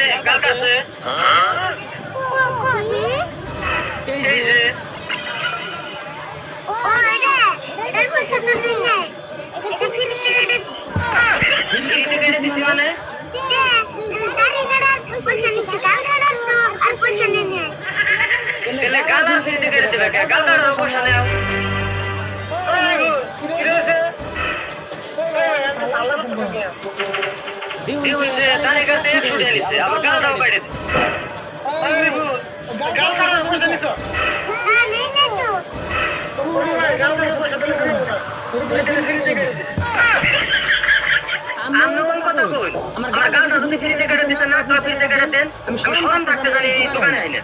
যে কাল কাছে এই যে ও এটা এটা পয়সা তো দিন নাই এটা ফিরে দিচ্ছি ফ্রিতে কেটে দিছি মানে গাড়ি গাড়ার পয়সা নিছি গাল গাড়ার তো আর পয়সা নেই নাই তাহলে কাল আর ফ্রিতে কেটে দিবে কাল কাটার পয়সা নেও কি হয়েছে আল্লাহ করতেছে কি হয়েছে তারে কাটতে 100 টাকা নিছে আবার কালটাও কেটে দিছে গাল কাটার পয়সা নিছো না নেই নাই তো গাল কাটার পয়সা দিলে কেন না ফ্রিতে কেটে দিছে আমি ওই কথা কই আমার গালটা যদি ফ্রিতে কেটে দিছে না তো ফ্রিতে কেটে দেন আমি শরম থাকতে জানি এই দোকানে আইনা